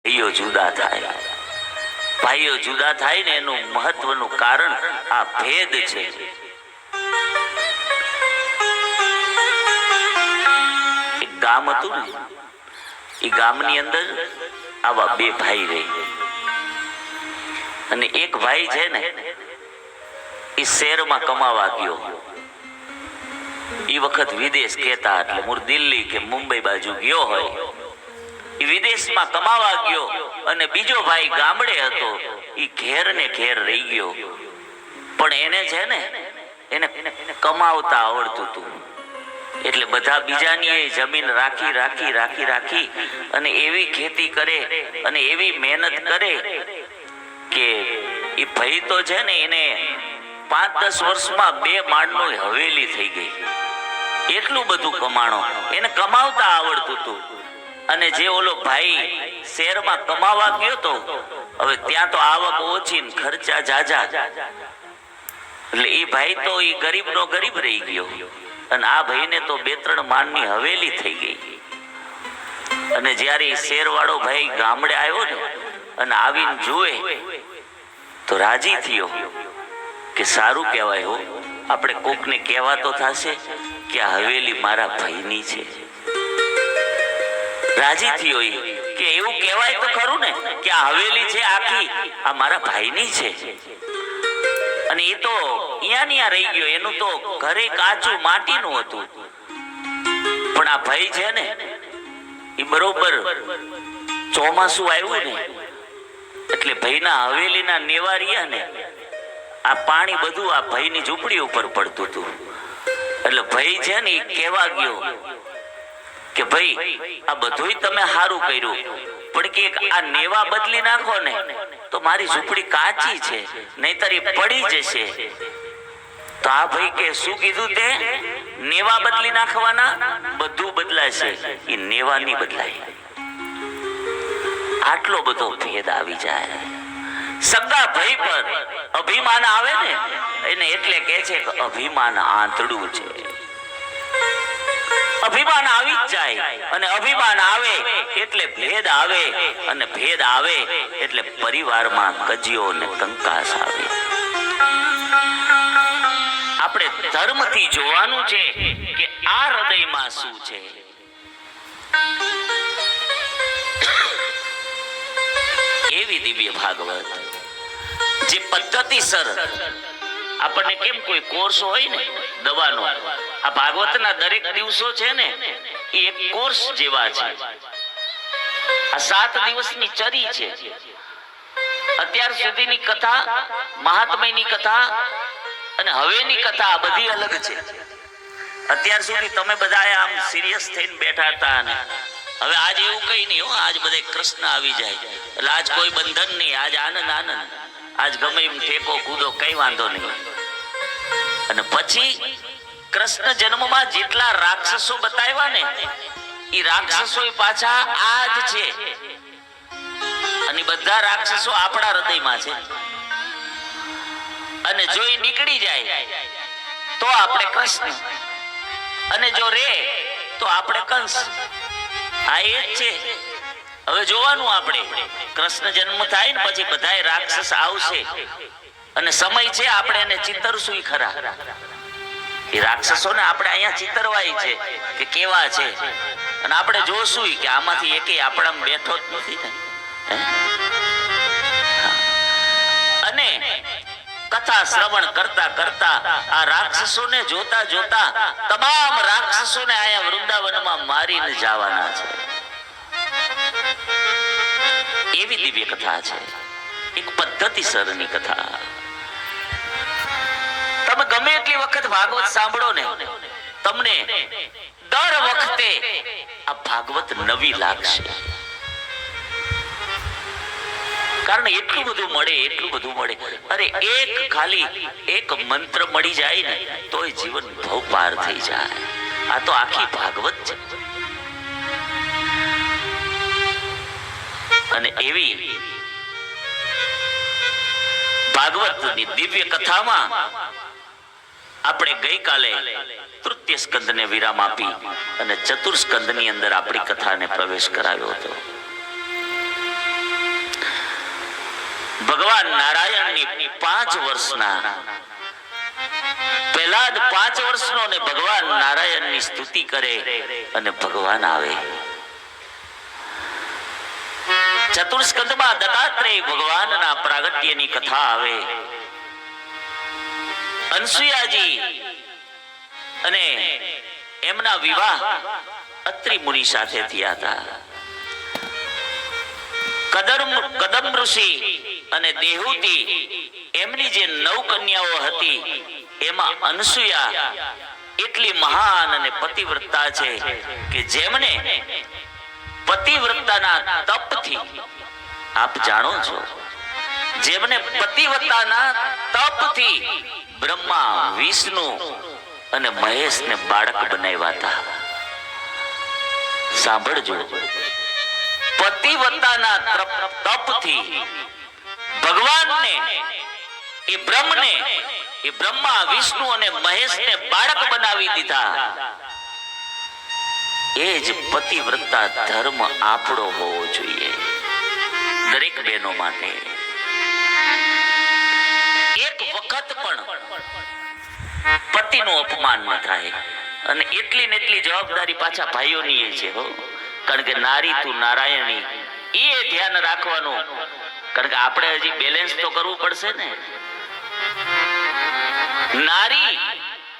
ભાઈઓ જુદા થાય, ભાઈઓ જુદા થાય ને એનું મહત્વનું કારણ આ ભેદ છે. એક ગામ હતું ને, એ ગામની અંદર આવા બે ભાઈ રહે અને એક ભાઈ છે ને એ શહેરમાં કમાવા ગયો. એ વખત વિદેશ કહેતા, એટલે મૂળ દિલ્હી કે મુંબઈ બાજુ ગયો હોય. એ વિદેશમાં કમાવા ગયો અને બીજો ભાઈ ગામડે હતો, એ ઘેર ને ઘેર રહી ગયો. પણ એને છે ને એને કમાવતા આવડતું હતું, એટલે બધા બીજાની જમીન રાખી રાખી રાખી રાખી અને એવી ખેતી કરે અને એવી મહેનત કરે કે એ ભાઈ તો છે ને એને 5-10 વર્ષમાં 2 માળનું હવેલી થઈ ગઈ. એટલું બધું કમાણો, એને કમાવતા આવડતું હતું. અને જે ઓલો ભાઈ શહેરમાં કમાવા ગયો તો, હવે ત્યાં તો આવક ઓછી ને ખર્ચા જાજા, એટલે એ ભાઈ તો એ ગરીબ નો ગરીબ રહી ગયો અને આ ભાઈને તો 2-3 માળની હવેલી થઈ ગઈ. અને જ્યારે શેર વાળો ભાઈ ગામડે આવ્યો ને અને આવીને જુએ તો રાજી થયો કે સારું કહેવાય હો, આપણે કોકને કહેવા તો થશે કે આ હવેલી મારા ભાઈની છે. રાજી થયો કે એવું કહેવાય તો ખરું ને કે આ હવેલી છે આખી આ મારા ભાઈની છે. અને એ તો અહીંયા રહી ગયો, એનું તો ઘરે કાચું માટીનું હતું. પણ આ ભાઈ છે ને એ બરોબર ચોમાસું આવ્યું ને એટલે ભાઈના હવેલીના નેવારિયા ને આ પાણી બધું આ ભાઈની ઝૂંપડી ઉપર પડતું હતું. એટલે ભાઈ છે ને એ કહેવા ગયો કે ભાઈ આ બધુંય તમે સારું કર્યું, પણ કે આ નેવા બદલી નાખો ને તો મારી ઝૂંપડી કાચી છે, નહીતર એ પડી જશે. તો આ ભાઈ કે શું કીધું તે? નેવા બદલી નાખવાના, બધું બદલાશે, એ નેવા નહીં બદલાય. આટલો બધો ભેદ આવી જાય. સગા ભાઈ પર અભિમાન આવે ને એને એટલે કે છે કે અભિમાન આંતડું છે. અભિમાન આવી જ જાય અને અભિમાન આવે એટલે ભેદ આવે અને ભેદ આવે એટલે પરિવારમાં કજિયો અને કંકાસ આવે. આપણે ધર્મથી જોવાનું છે કે આ હૃદયમાં શું છે. એવી દિવ્ય ભાગવત જે પદ્ધતિસર આપણને કેમ કોઈ કોર્સ હોય ને દવાનો, આ ભાગવતના દરેક દિવસો છે ને એ એક કોર્સ જેવા છે. આ 7 દિવસની ચરી છે. અત્યાર સુધીની કથા, મહાત્મ્યની કથા અને હવેની કથા આ બધી અલગ છે. અત્યાર સુધી તમે બધા આમ સિરિયસ થઈને બેઠા હતા ને હવે આજ એવું કઈ નહીં હો, આજ બધે કૃષ્ણ આવી જાય એટલે આજ કોઈ બંધન નહીં, આજ આનંદ આનંદ, આજ ગમે એમ ટેકો કૂદો કઈ વાંધો નહીં. અને પછી કૃષ્ણ જન્મમાં જેટલા રાક્ષસો બતાવ્યા ને એ રાક્ષસો પાછા આજ છે અને બધા રાક્ષસો આપણા હૃદયમાં છે. અને જો એ નીકળી જાય તો આપણે કૃષ્ણ, અને જો રે તો આપણે કંસ. આ એ જ છે. હવે જોવાનું આપણે કૃષ્ણ જન્મ થાય ને પછી બધાય રાક્ષસ આવશે અને સમય છે આપણે એને ચિતરશું ખરા. એ રાક્ષસોને આપણે અહીંયા ચિતરવાય છે કે કેવા છે, અને આપણે જોશું કે આમાંથી એકે આપણામાં બેઠો જ નથી ને. અને કથા શ્રવણ કરતા કરતા આ રાક્ષસોને જોતા જોતા તમામ રાક્ષસોને અહીંયા વૃંદાવનમાં મારીને જવાના છે. એવી દિવ્ય કથા છે, એક પદ્ધતિસરની કથા. તમે ગમે એટલી વખત ભાગવત સાંભળો ને તમને દર વખતે આ ભાગવત નવી લાગશે. કારણ એટલું બધું મળે, એટલું બધું મળે. અરે ખાલી એક મંત્ર મળી જાય ને તોય જીવન ભવ પાર થઈ જાય. આ તો આખી ભાગવત છે. અને એવી ભાગવતની દિવ્ય કથામાં આપણે ગઈકાલે તૃતીય સ્કંદને વિરામ આપી અને ચતુર્સ્કંદની અંદર આપણી કથાને પ્રવેશ કરાવ્યો હતો. ભગવાન નારાયણની 5 વર્ષના પહેલા જ 5 વર્ષનો ને ભગવાન નારાયણની સ્તુતિ કરે અને ભગવાન આવે. ચતુર્સ્કંદમાં દત્તાત્રેય ભગવાનના પ્રાગટ્યની કથા આવે. અનસુયાજી અને એમના વિવાહ અત્રિ મુનિ સાથે થયા હતા. કદમ ઋષિ અને દેહૂતિ એમની જે 9 કન્યાઓ હતી એમાં અનસુયા એટલી મહાન અને પતિવ્રતા છે કે જેમને પતિવ્રતાના તપથી, આપ જાણો છો, જેમને પતિવ્રતાના તપથી બ્રહ્મા, વિષ્ણુ અને મહેશને બાળક બનાવ્યા હતા. સાંભળજો, પતિવ્રતાના તપથી ભગવાનને, એ બ્રહ્મને, એ બ્રહ્મા, વિષ્ણુ અને મહેશને બાળક બનાવી દીધા. એ જ પતિવ્રતા ધર્મ આપણો હોવો જોઈએ દરેક બહેનો માટે. એક વખત પણ પતિનું અપમાન ન થાય. અને એટલી ને એટલી જવાબદારી પાછા ભાઈઓની એ છે હો. કારણ કે નારી તું નારાયણી, એ ધ્યાન રાખવાનું. કારણ કે આપણે હજી બેલેન્સ તો કરવું પડશે ને. નારી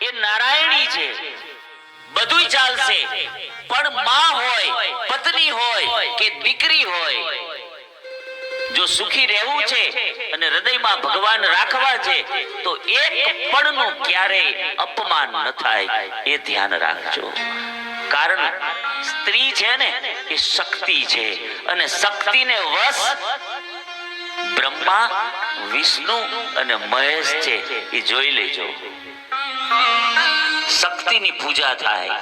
એ નારાયણી છે, બધુંય ચાલશે, પણ માં હોય, પત્ની હોય કે દીકરી હોય, જો સુખી રહેવું છે અને હૃદયમાં ભગવાન રાખવા છે તો એક પળનું ક્યારેય અપમાન ન થાય, એ ધ્યાન રાખજો. કારણ સ્ત્રી છે ને એ શક્તિ છે, અને શક્તિને વશ બ્રહ્મા, વિષ્ણુ અને મહેશ છે. એ જોઈ લેજો, શક્તિની પૂજા થાય.